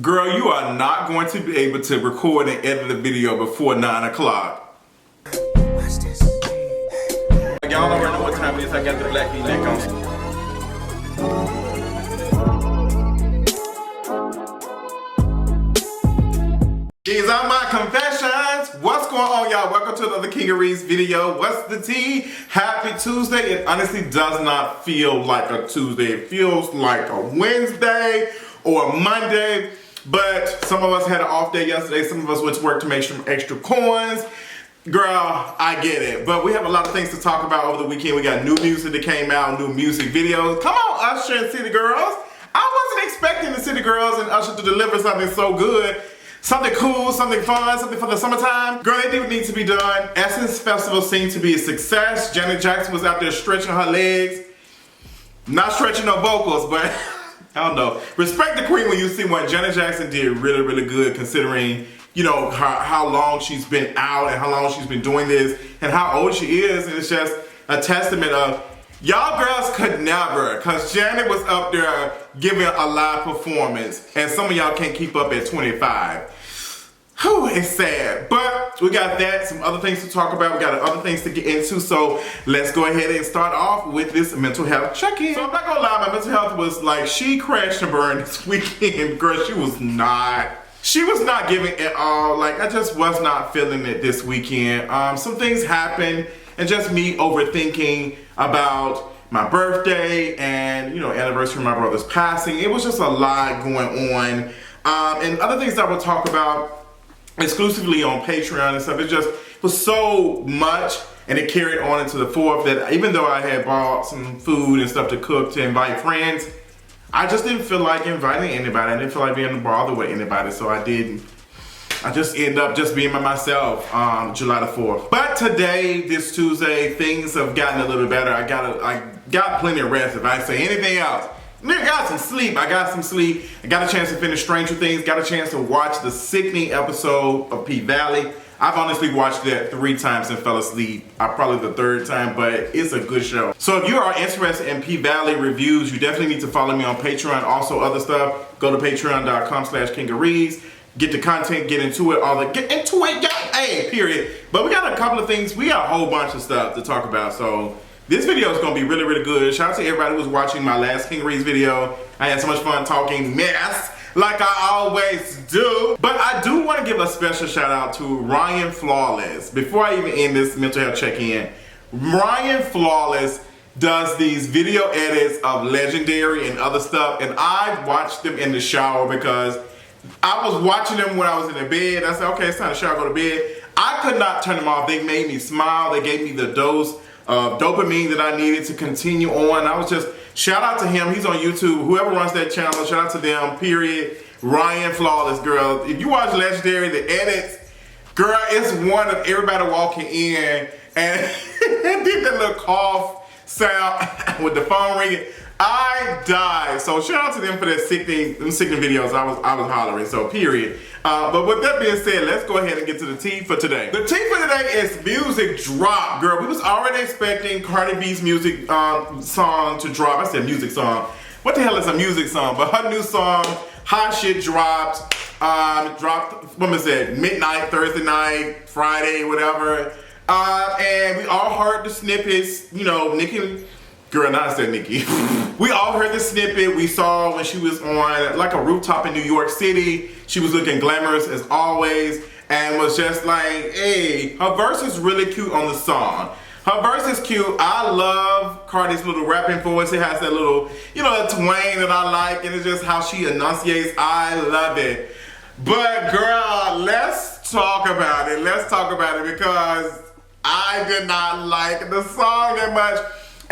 Girl, you are not going to be able to record and edit a video before 9 o'clock. Watch this. Y'all already know what time it is. I got the black V-neck on. These are my confessions. What's going on, y'all? Welcome to another Kingeries video. What's the tea? Happy Tuesday. It honestly does not feel like a Tuesday. It feels like a Wednesday or a Monday. But some of us had an off day yesterday. Some of us went to work to make some extra coins. Girl, I get it. But we have a lot of things to talk about over the weekend. We got new music that came out, new music videos. Come on, Usher and City Girls. I wasn't expecting the City Girls and Usher to deliver something so good. Something cool, something fun, something for the summertime. Girl, it didn't need to be done. Essence Festival seemed to be a success. Janet Jackson was out there stretching her legs. Not stretching her vocals, but I don't know. Respect the queen when you see what Janet Jackson did really, really good considering, you know, how long she's been out and how long she's been doing this and how old she is. And it's just a testament of y'all girls could never, because Janet was up there giving a live performance and some of y'all can't keep up at 25. Whew, it's sad. But we got that, some other things to talk about. We got other things to get into. So let's go ahead and start off with this mental health check-in. So I'm not gonna lie, my mental health was like, she crashed and burned this weekend. Girl, she was not giving at all. Like, I just was not feeling it this weekend. Some things happened and just me overthinking about my birthday and, you know, anniversary of my brother's passing. It was just a lot going on. And other things that we'll talk about exclusively on Patreon and stuff. It just was so much and it carried on into the 4th that even though I had bought some food and stuff to cook to invite friends, I just didn't feel like inviting anybody. I didn't feel like being bothered with anybody, so I didn't. I just ended up just being by myself July the 4th. But today, this Tuesday, things have gotten a little bit better. I got plenty of rest. If I say anything else, I got some sleep. I got some sleep. I got a chance to finish Stranger Things. Got a chance to watch the sickening episode of P-Valley. I've honestly watched that 3 times and fell asleep. Probably the 3rd time, but it's a good show. So if you are interested in P-Valley reviews, you definitely need to follow me on Patreon. Also other stuff, go to patreon.com/kingeries. Get the content, get into it, get into it, y'all. Hey, period. But we got a couple of things. We got a whole bunch of stuff to talk about. So this video is going to be really, really good. Shout out to everybody who was watching my last Kingeries video. I had so much fun talking mess like I always do. But I do want to give a special shout out to Ryan Flawless. Before I even end this mental health check-in, Ryan Flawless does these video edits of Legendary and other stuff. And I watched them in the shower because I was watching them when I was in the bed. I said, okay, it's time to shower, go to bed. I could not turn them off. They made me smile. They gave me the dose of dopamine that I needed to continue on. I was just, shout out to him. He's on YouTube. Whoever runs that channel, shout out to them, period. Ryan Flawless, girl. If you watch Legendary, the edits, girl, it's one of everybody walking in and did that little cough sound with the phone ringing. I died. So shout out to them for that sickening videos. I was hollering. So period. But with that being said, let's go ahead and get to the tea for today. The tea for today is music drop, girl. We was already expecting Cardi B's music song to drop. I said music song. What the hell is a music song? But her new song, Hot Shit, dropped. Dropped. What was it? Midnight, Thursday night, Friday, whatever. And we all heard the snippets. You know, Nicki. Girl, not I said Nicki. We all heard the snippet we saw when she was on like a rooftop in New York City. She was looking glamorous as always and was just like, hey, her verse is really cute on the song. Her verse is cute. I love Cardi's little rapping voice. It has that little, you know, that twang that I like, and it's just how she enunciates. I love it. But girl, let's talk about it. Let's talk about it because I did not like the song that much.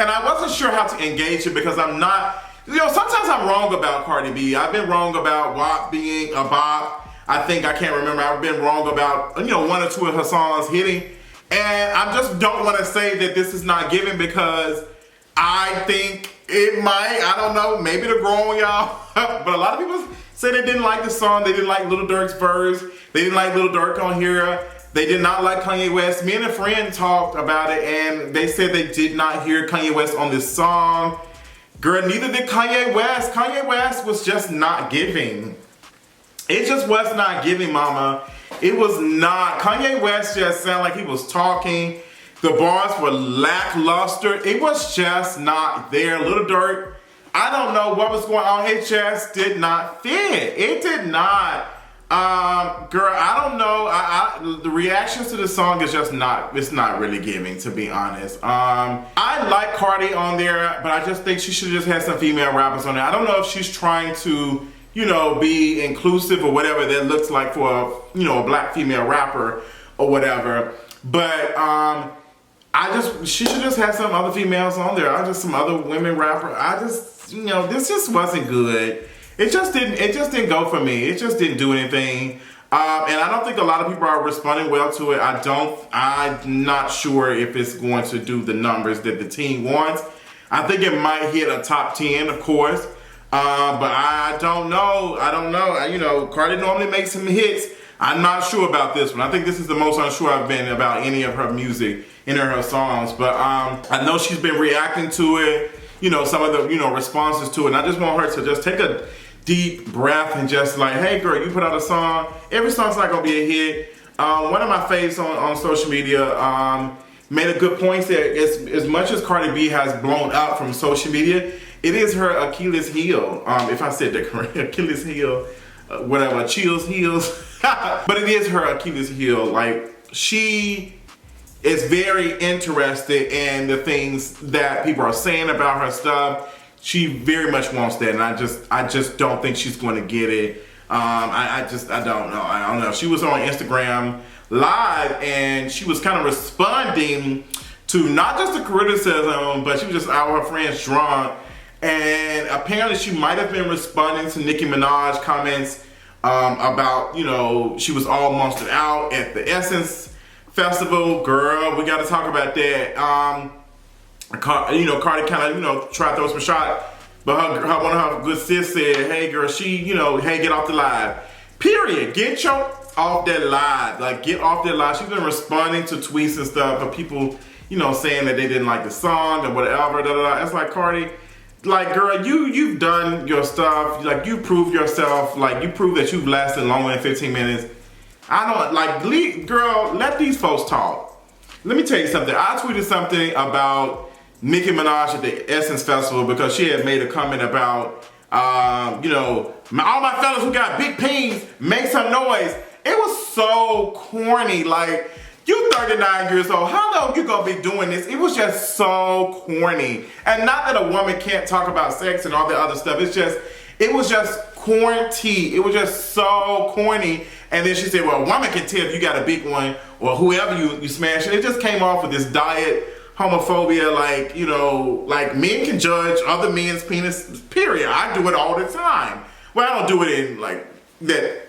And I wasn't sure how to engage it because I'm not, you know, sometimes I'm wrong about Cardi B. I've been wrong about WAP being a bop. I can't remember, I've been wrong about, you know, 1 or 2 of her songs hitting. And I just don't want to say that this is not given because I think it might, I don't know, maybe to grow on y'all. But a lot of people say they didn't like the song, they didn't like Lil Durk's verse, they didn't like Lil Durk on here. They did not like Kanye West. Me and a friend talked about it and they said they did not hear Kanye West on this song. Girl, neither did Kanye West. Kanye West was just not giving. it just was not giving, mama. It was not. Kanye West just sounded like he was talking. The bars were lackluster. It was just not there. Lil Durk, I don't know what was going on. It just did not fit. It did not. Girl, I don't know. The reactions to the song is just not, it's not really giving, to be honest. I like Cardi on there, but I just think she should have just had some female rappers on there. I don't know if she's trying to, you know, be inclusive or whatever that looks like for a, you know, a black female rapper or whatever. But she should just have some other females on there. Some other women rapper. You know, this just wasn't good. It just didn't go for me. It just didn't do anything. And I don't think a lot of people are responding well to it. I'm not sure if it's going to do the numbers that the team wants. I think it might hit a top 10, of course. But I don't know. You know, Cardi normally makes some hits. I'm not sure about this one. I think this is the most unsure I've been about any of her music, any of her songs. But I know she's been reacting to it, you know, some of the, you know, responses to it. And I just want her to just take a deep breath and just like, hey girl, you put out a song. Every song's not gonna be a hit. One of my faves on social media made a good point that as much as Cardi B has blown up from social media, it is her Achilles heel. If I said that correct, Achilles heel, whatever, Chills heels. But it is her Achilles heel. Like, she is very interested in the things that people are saying about her stuff. She very much wants that, and I just don't think she's going to get it. I don't know. I don't know. She was on Instagram Live, and she was kind of responding to not just the criticism, but she was just out with her friends drunk. And apparently she might have been responding to Nicki Minaj comments about, you know, she was all monstered out at the Essence Festival. Girl, we got to talk about that. You know, Cardi kind of, you know, tried to throw some shot, but one of her good sis said, hey girl, you know, hey, get off the live. Period. Get off that live. Like, get off that live. She's been responding to tweets and stuff of people, you know, saying that they didn't like the song and whatever. It's like, Cardi, like, girl, you've done your stuff. Like, you proved yourself. Like, you proved that you've lasted longer than 15 minutes. I don't, like, girl, let these folks talk. Let me tell you something. I tweeted something about Nicki Minaj at the Essence Festival because she had made a comment about, you know, all my fellas who got big peens, make some noise. It was so corny. Like, you 39 years old, how long you gonna be doing this? It was just so corny. And not that a woman can't talk about sex and all that other stuff. It was just corny. It was just so corny. And then she said, well, a woman can tell if you got a big one or whoever you smash. And it just came off with this diet homophobia, like, you know, like men can judge other men's penis, period. I do it all the time. Well, I don't do it in like that,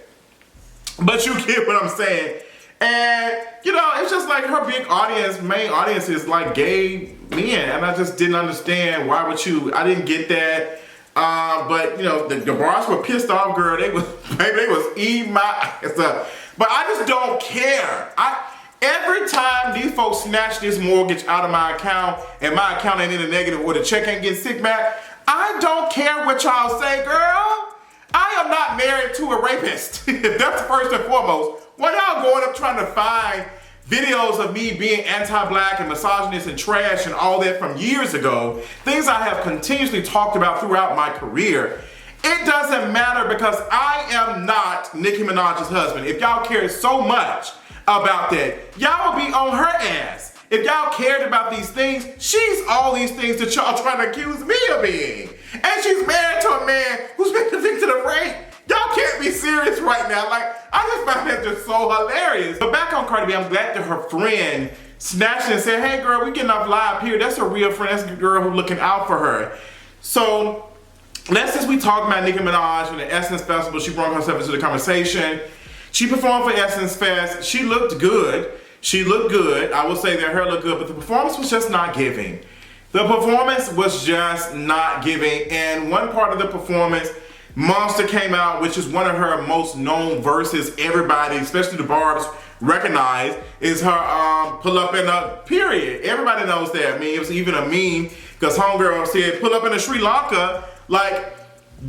but you get what I'm saying. And, you know, it's just like her big audience, main audience is like gay men. And I just didn't understand why would you, I didn't get that. But, you know, the bars were pissed off, girl. They was eating my ass up. But I just don't care. Every time these folks snatch this mortgage out of my account and my account ain't in the negative or the check ain't getting sick back, I don't care what y'all say, girl. I am not married to a rapist. That's first and foremost. Why y'all going up trying to find videos of me being anti-black and misogynist and trash and all that from years ago, things I have continuously talked about throughout my career? It doesn't matter because I am not Nicki Minaj's husband. If y'all care so much about that, y'all will be on her ass. If y'all cared about these things, she's all these things that y'all trying to accuse me of being. And she's married to a man who's been convicted of rape. Y'all can't be serious right now. Like, I just found that just so hilarious. But back on Cardi B, I'm glad that her friend snatched it and said, hey girl, we getting off live here. That's a real friend. That's a girl who's looking out for her. So, since we talked about Nicki Minaj and the Essence Festival, she brought herself into the conversation. She performed for Essence Fest. She looked good. She looked good. I will say that her looked good, but the performance was just not giving. The performance was just not giving. And one part of the performance, Monster came out, which is one of her most known verses. Everybody, especially the Barbs, recognize is her pull up in a period. Everybody knows that. I mean, it was even a meme because Homegirl said pull up in a Sri Lanka. Like,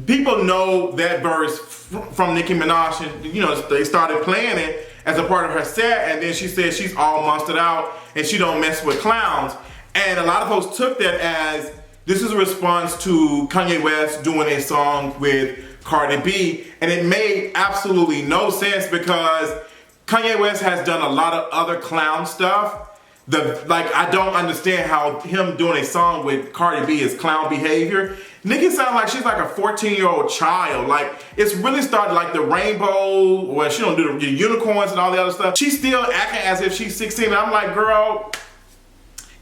people know that verse from Nicki Minaj, and they started playing it as a part of her set, and then she said she's all monstered out and she don't mess with clowns. And a lot of folks took that as this is a response to Kanye West doing a song with Cardi B, and it made absolutely no sense because Kanye West has done a lot of other clown stuff. I don't understand how him doing a song with Cardi B is clown behavior. Nicki sounds like she's like a 14-year-old child. Like, it's really started like the rainbow, where she don't do the unicorns and all the other stuff. She's still acting as if she's 16, and I'm like, girl,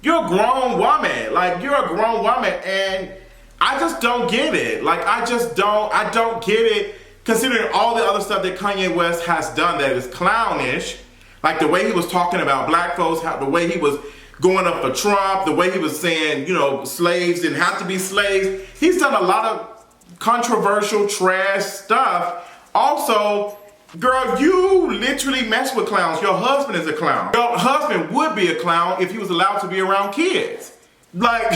you're a grown woman. Like, you're a grown woman, and I just don't get it. Like, I don't get it, considering all the other stuff that Kanye West has done that is clownish. Like the way he was talking about black folks, the way he was going up for Trump, the way he was saying, slaves didn't have to be slaves. He's done a lot of controversial trash stuff. Also, girl, you literally mess with clowns. Your husband is a clown. Your husband would be a clown if he was allowed to be around kids. Like,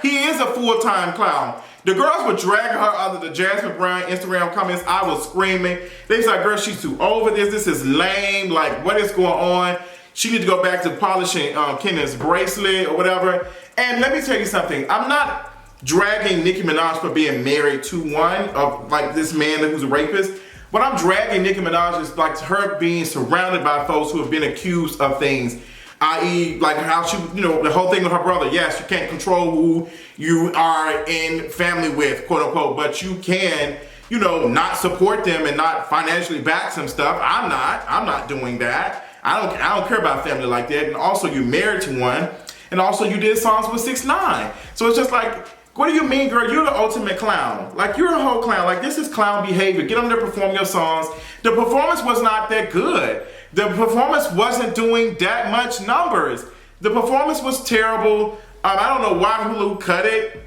he is a full-time clown. The girls were dragging her under the Jasmine Brown Instagram comments. I was screaming. They was like, girl, she's too over this. This is lame. Like, what is going on? She need to go back to polishing Kenneth's bracelet or whatever. And let me tell you something. I'm not dragging Nicki Minaj for being married to one of like this man who's a rapist. What I'm dragging Nicki Minaj is like her being surrounded by folks who have been accused of things, i.e. like how she, the whole thing with her brother. Yes, you can't control who you are in family with, quote unquote, but you can, not support them and not financially back some stuff. I'm not doing that. I don't care about family like that. And also you're married to one, and also you did songs with 6ix9ine. So it's just like, what do you mean, girl? You're the ultimate clown. Like, you're a whole clown. Like, this is clown behavior. Get on there, perform your songs. The performance was not that good. The performance wasn't doing that much numbers. The performance was terrible. I don't know why Hulu cut it,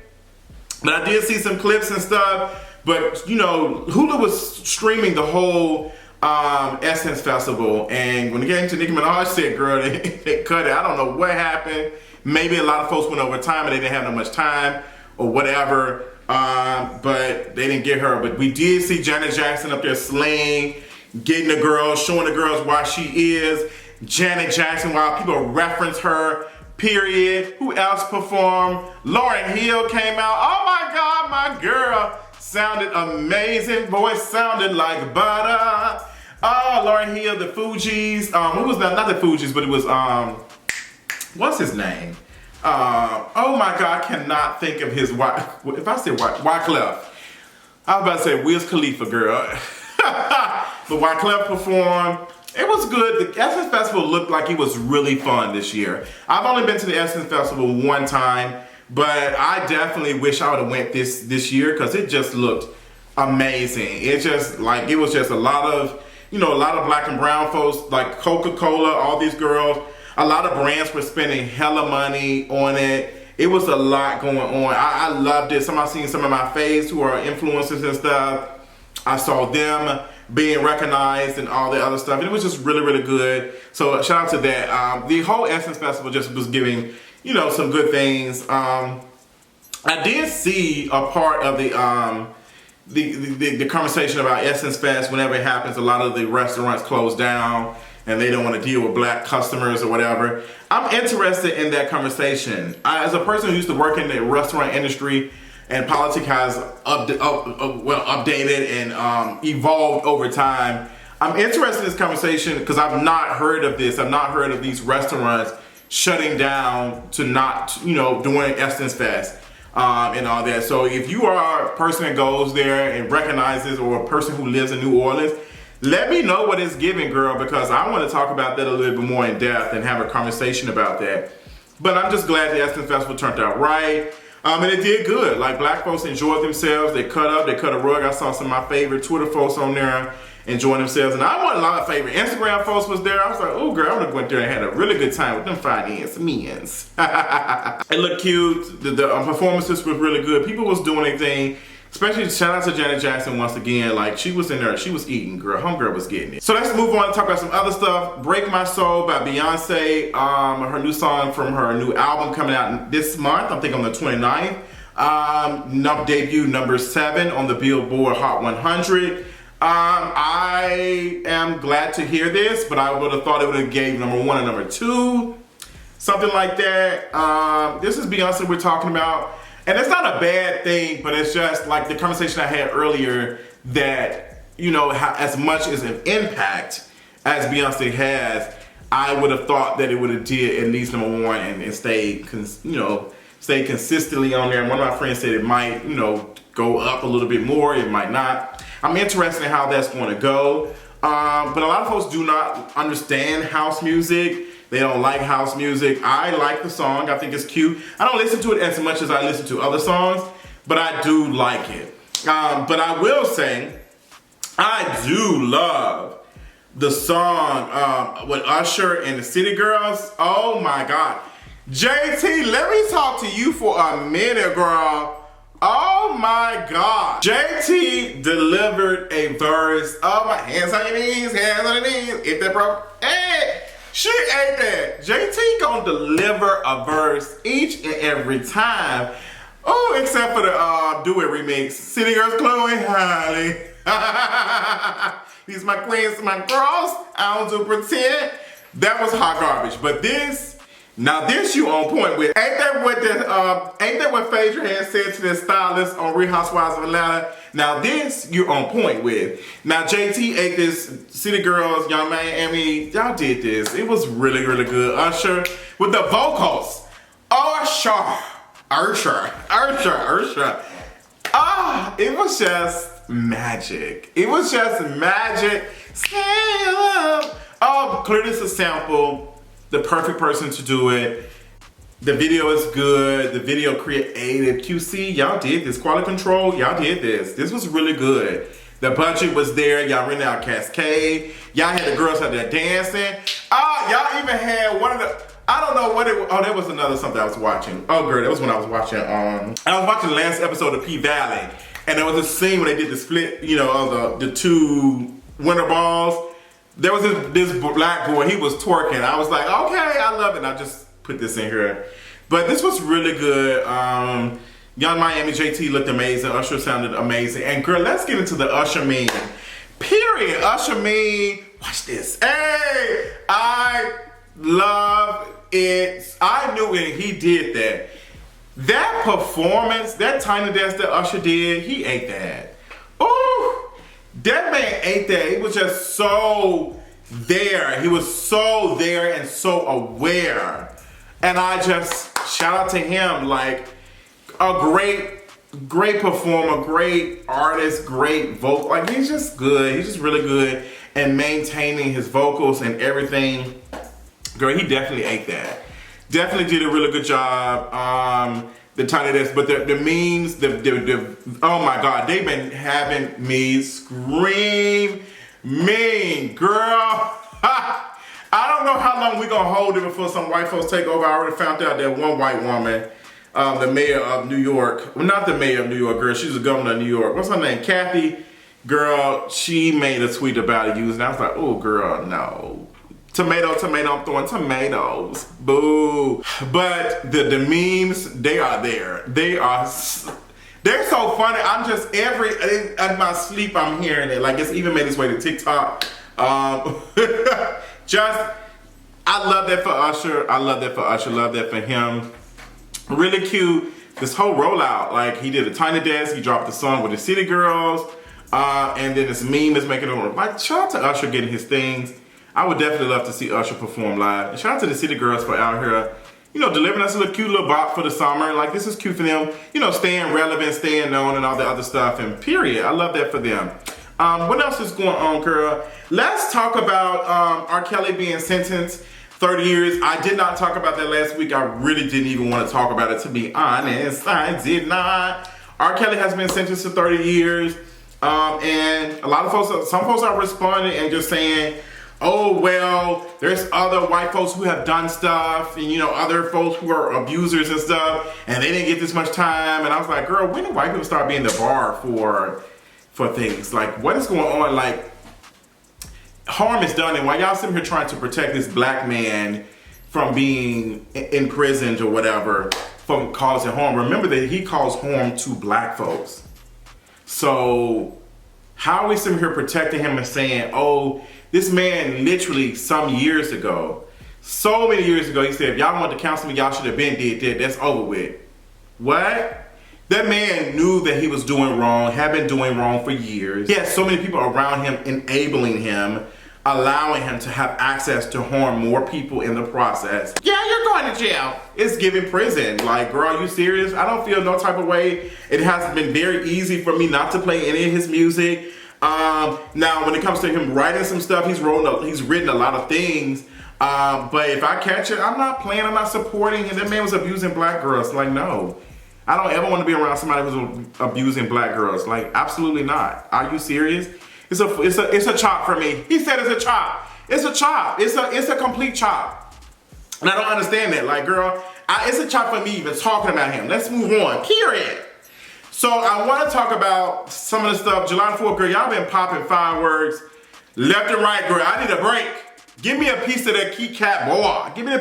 but I did see some clips and stuff. But, Hulu was streaming the whole Essence Festival. And when it came to Nicki Minaj said, girl, they cut it. I don't know what happened. Maybe a lot of folks went over time and they didn't have that much time or whatever. But they didn't get her. But we did see Janet Jackson up there slaying, getting the girls, showing the girls why she is Janet Jackson, while people reference her, period. Who else performed? Lauryn Hill came out. Oh my God, my girl sounded amazing. Voice sounded like butter. Oh, Lauryn Hill, the Fugees. Who was that? Not the Fugees, but it was, what's his name? Oh my God, I cannot think of his wife. If I say Wyclef, I was about to say Wiz Khalifa, girl. But Wyclef performed. It was good. The Essence Festival looked like it was really fun this year. I've only been to the Essence Festival one time, but I definitely wish I would have went this year because it just looked amazing. It just it was just a lot of, a lot of black and brown folks, like Coca-Cola, all these girls. A lot of brands were spending hella money on it. It was a lot going on. I loved it. I've seen some of my faves who are influencers and stuff. I saw them being recognized and all the other stuff. And it was just really, really good. So shout out to that. The whole Essence Festival just was giving, some good things. I did see a part of the conversation about Essence Fest. Whenever it happens, a lot of the restaurants close down and they don't want to deal with black customers or whatever. I'm interested in that conversation. As a person who used to work in the restaurant industry, and politics has updated and evolved over time, I'm interested in this conversation because I've not heard of this. I've not heard of these restaurants shutting down to not, doing Essence Fest and all that. So if you are a person that goes there and recognizes, or a person who lives in New Orleans, let me know what it's giving, girl, because I want to talk about that a little bit more in depth and have a conversation about that. But I'm just glad the Essence Festival turned out right. And it did good. Like, black folks enjoyed themselves. They cut up, they cut a rug. I saw some of my favorite Twitter folks on there enjoying themselves. And I want a lot of favorite Instagram folks was there. I was like, oh girl, I would have went there and had a really good time with them finance men's. It looked cute. The performances was really good. People was doing their thing. Especially shout out to Janet Jackson once again. Like, she was in there, she was eating, girl. Homegirl was getting it. So let's move on and talk about some other stuff. Break My Soul by Beyonce. Her new song from her new album coming out this month. I think on the 29th Debut number 7 on the Billboard Hot 100. I am glad to hear this, but I would have thought it would have gave number 1 and number 2. Something like that. This is Beyonce we're talking about. And it's not a bad thing, but it's just like the conversation I had earlier that, you know, as much as an impact as Beyonce has, I would have thought that it would have did at least number 1 and stay consistently on there. And one of my friends said it might, you know, go up a little bit more. It might not. I'm interested in how that's going to go. But a lot of folks do not understand house music. They don't like house music. I like the song. I think it's cute. I don't listen to it as much as I listen to other songs, but I do like it. But I will say, I do love the song with Usher and the City Girls. Oh my God. JT, let me talk to you for a minute, girl. Oh my God. JT delivered a verse. Oh my, hands on your knees, hands on your knees. If that bro, hey, she ain't that. JT gonna deliver a verse each and every time. Oh, except for the Do It remix. City Girls, Chloe Halle. These my queens, my girls. I don't do pretend. That was hot garbage. But this, now this you on point with. Ain't that what Phaedra had said to the stylist on Real Housewives of Atlanta? Now this you're on point with. Now JT ate this. City Girls, Young Miami, y'all did this. It was really, really good. Usher with the vocals. Usher. Ah, it was just magic. It was just magic. Clear this a sample. The perfect person to do it. The video is good. The video creative. QC, y'all did this. Quality control, y'all did this. This was really good. The budget was there. Y'all rented out Cascade. Y'all had the girls out there dancing. Y'all even had one of the, I don't know what it was. Oh, there was another something I was watching. Oh, girl, that was when I was watching, I was watching the last episode of P-Valley. And there was a scene when they did the split, you know, of the 2 winter balls. There was this black boy, he was twerking. I was like, okay, I love it. And I just put this in here. But this was really good. Young Miami JT looked amazing. Usher sounded amazing. And girl, let's get into the Usher meme. Period. Usher meme. Watch this. Hey, I love it. I knew when he did that. That performance, that tiny dance that Usher did, he ate that. Ooh. That man ate that. He was just so there. He was so there and so aware. And I just shout out to him, like a great performer, great artist, great vocal. Like he's just good. He's just really good and maintaining his vocals and everything. Girl, he definitely ate that. Definitely did a really good job. The tiny dance, but the memes, oh my God, they've been having me scream mean, girl. I don't know how long we gonna hold it before some white folks take over. I already found out that one white woman, the mayor of New York, well, not the mayor of New York, girl, she's the governor of New York. What's her name? Kathy. Girl, she made a tweet about it using. I was like, oh girl, no. Tomato, tomato, I'm throwing tomatoes. Boo. But the memes, they are there. They're so funny. I'm just in my sleep, I'm hearing it. Like it's even made its way to TikTok. Just, I love that for Usher. I love that for Usher. Love that for him. Really cute. This whole rollout. Like he did a tiny dance. He dropped the song with the City Girls. And then this meme is making it. Like shout out to Usher getting his things. I would definitely love to see Usher perform live. And shout out to the City Girls for out here, you know, delivering us a little cute little bop for the summer. Like this is cute for them, you know, staying relevant, staying known and all the other stuff. And period, I love that for them. What else is going on, girl? Let's talk about R. Kelly being sentenced 30 years. I did not talk about that last week. I really didn't even want to talk about it, to be honest. I did not. R. Kelly has been sentenced to 30 years. And a lot of folks, some folks are responding and just saying, oh, well, there's other white folks who have done stuff and, you know, other folks who are abusers and stuff, and they didn't get this much time. And I was like, girl, when do white people start being the bar for things? Like, what is going on? Like, harm is done, and while y'all sitting here trying to protect this black man from being imprisoned or whatever from causing harm. Remember that he caused harm to black folks. So how are we sitting here protecting him and saying, oh, this man literally some years ago, so many years ago, he said, if y'all want to counsel me, y'all should have been did that. That's over with. What? That man knew that he was doing wrong, had been doing wrong for years. He had so many people around him enabling him, allowing him to have access to harm more people in the process. Yeah, you're going to jail. It's giving prison. Like, girl, are you serious? I don't feel no type of way. It has been very easy for me not to play any of his music. Now, when it comes to him writing some stuff, he's written a lot of things. But if I catch it, I'm not playing, I'm not supporting. And that man was abusing black girls. Like, no. I don't ever want to be around somebody who's abusing black girls. Like, absolutely not. Are you serious? It's a chop for me. He said it's a chop. It's a chop. It's a complete chop. And I don't understand that. Like, girl, it's a chop for me even talking about him. Let's move on. Period. So I want to talk about some of the stuff. July 4th, girl, y'all been popping fireworks left and right, girl. I need a break. Give me a piece of that Kit Kat, boy. Give me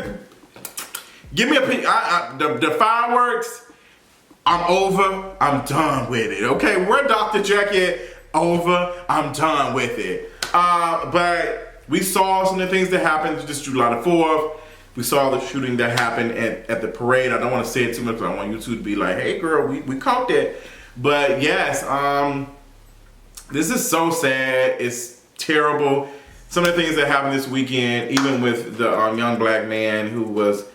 a piece. The fireworks. I'm over, I'm done with it, okay? We're Dr. Jacket, over, I'm done with it. But we saw some of the things that happened this July the 4th. We saw the shooting that happened at the parade. I don't want to say it too much, but I want you two to be like, hey girl, we caught that. But yes, this is so sad, it's terrible. Some of the things that happened this weekend, even with the young black man who was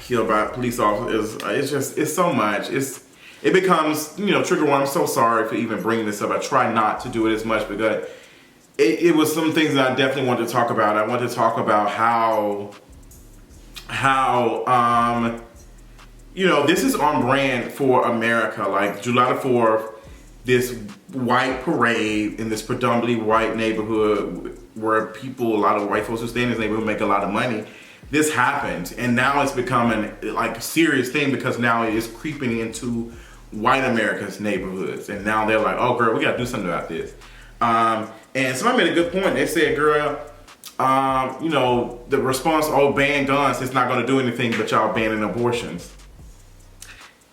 killed by police officers, it's so much. It becomes, trigger warning. I'm so sorry for even bringing this up. I try not to do it as much because it was some things that I definitely wanted to talk about. I wanted to talk about how this is on brand for America. Like July the 4th, this white parade in this predominantly white neighborhood where a lot of white folks who stay in this neighborhood make a lot of money. This happened, and now it's becoming like a serious thing because now it is creeping into white America's neighborhoods, and now they're like, "Oh, girl, we gotta do something about this." And somebody made a good point. They said, "Girl, the response, oh, ban guns, it's not gonna do anything, but y'all banning abortions."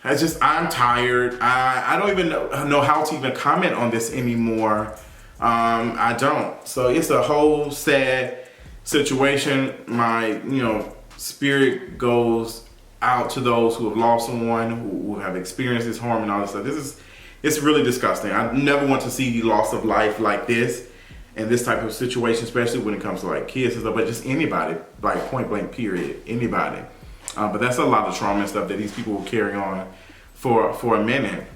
I'm tired. I don't even know how to even comment on this anymore. I don't. So it's a whole sad situation. My spirit goes out to those who have lost someone, who have experienced this harm and all this stuff. It's really disgusting. I never want to see loss of life like this in this type of situation, especially when it comes to like kids and stuff, but just anybody, like point blank period, anybody. But that's a lot of trauma and stuff that these people will carry on for a minute,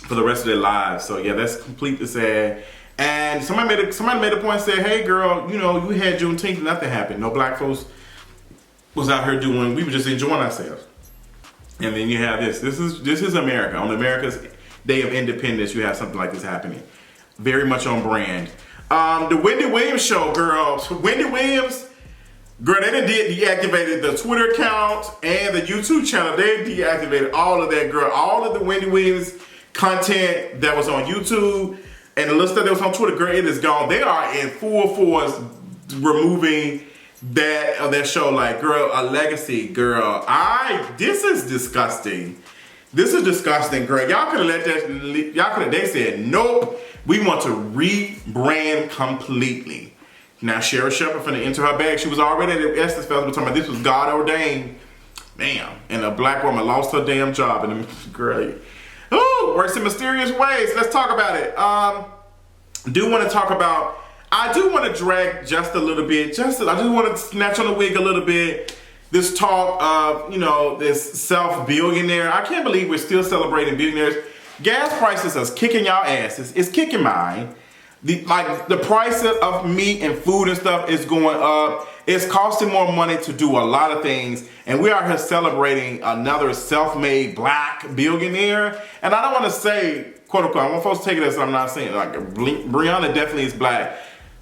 for the rest of their lives. So yeah, that's completely sad. And somebody made a point and said, hey girl, you had Juneteenth and nothing happened. No black folks was out here we were just enjoying ourselves. And then you have this. This is America. On America's Day of Independence, you have something like this happening. Very much on brand. The Wendy Williams show, girl. Wendy Williams, girl, they deactivated the Twitter account and the YouTube channel. They deactivated all of that, girl. All of the Wendy Williams content that was on YouTube and the little stuff that was on Twitter, girl, it is gone. They are in full force removing that show. Like, girl, a legacy, girl. This is disgusting. This is disgusting, girl. Y'all could have they said, nope, we want to rebrand completely. Now, Cheryl Shepherd finna enter her bag. She was already at the Essence Festival talking about this was God ordained. Bam. And a black woman lost her damn job. And great. Ooh, works in mysterious ways. Let's talk about it. I do want to drag just a little bit. I just want to snatch on the wig a little bit. This talk of, this self-billionaire. I can't believe we're still celebrating billionaires. Gas prices are kicking y'all asses. It's kicking mine. The price of meat and food and stuff is going up. It's costing more money to do a lot of things. And we are here celebrating another self-made black billionaire. And I don't want to say, quote unquote, I want folks to take it as I'm not saying, like Brianna definitely is black.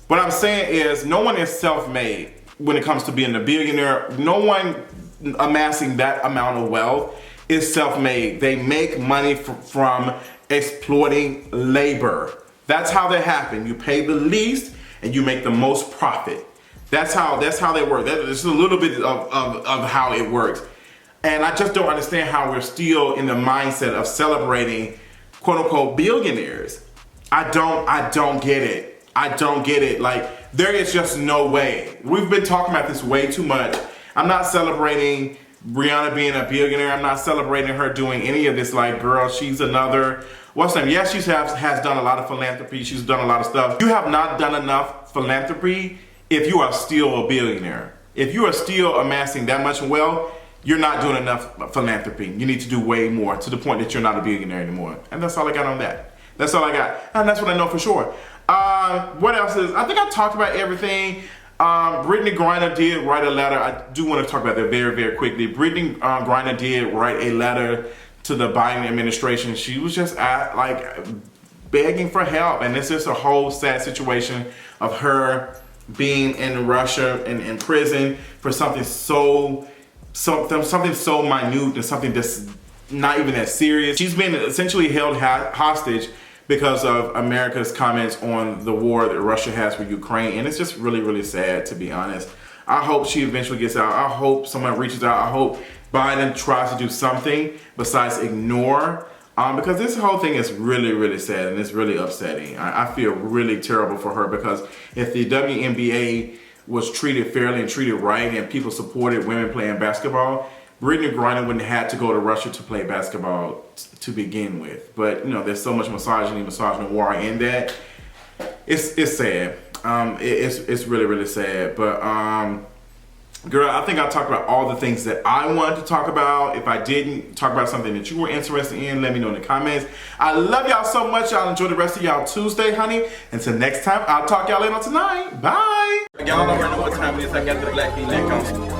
What I'm saying is no one is self-made when it comes to being a billionaire. No one amassing that amount of wealth is self-made. They make money from exploiting labor. That's how they happen. You pay the least and you make the most profit. That's how they work. That's a little bit of how it works. And I just don't understand how we're still in the mindset of celebrating quote unquote billionaires. I don't get it. I don't get it. Like, there is just no way. We've been talking about this way too much. I'm not celebrating Rihanna being a billionaire. I'm not celebrating her doing any of this. Like, girl, she's another, what's her name? Yes, she has done a lot of philanthropy. She's done a lot of stuff. You have not done enough philanthropy if you are still a billionaire. If you are still amassing that much wealth, you're not doing enough philanthropy. You need to do way more, to the point that you're not a billionaire anymore. And that's all I got on that. That's all I got. And that's what I know for sure. What else is, I think I talked about everything. Brittney Griner did write a letter. I do want to talk about that very, very quickly. Brittney Griner did write a letter to the Biden administration. She was just begging for help. And it's just a whole sad situation of her being in Russia and in prison for something so minute and something that's not even that serious. She's been essentially held hostage because of America's comments on the war that Russia has with Ukraine. And it's just really, really sad, to be honest. I hope she eventually gets out. I hope someone reaches out. I hope Biden tries to do something besides ignore, because this whole thing is really, really sad and it's really upsetting. I feel really terrible for her, because if the WNBA was treated fairly and treated right and people supported women playing basketball, Brittney Griner wouldn't have to go to Russia to play basketball to begin with. But, you know, there's so much misogyny war in that. It's sad. It's really, really sad. But, girl, I think I talked about all the things that I wanted to talk about. If I didn't talk about something that you were interested in, let me know in the comments. I love y'all so much. Y'all enjoy the rest of y'all Tuesday, honey. Until next time, I'll talk y'all later tonight. Bye. Y'all already know what time it is. I got the black V-neck on.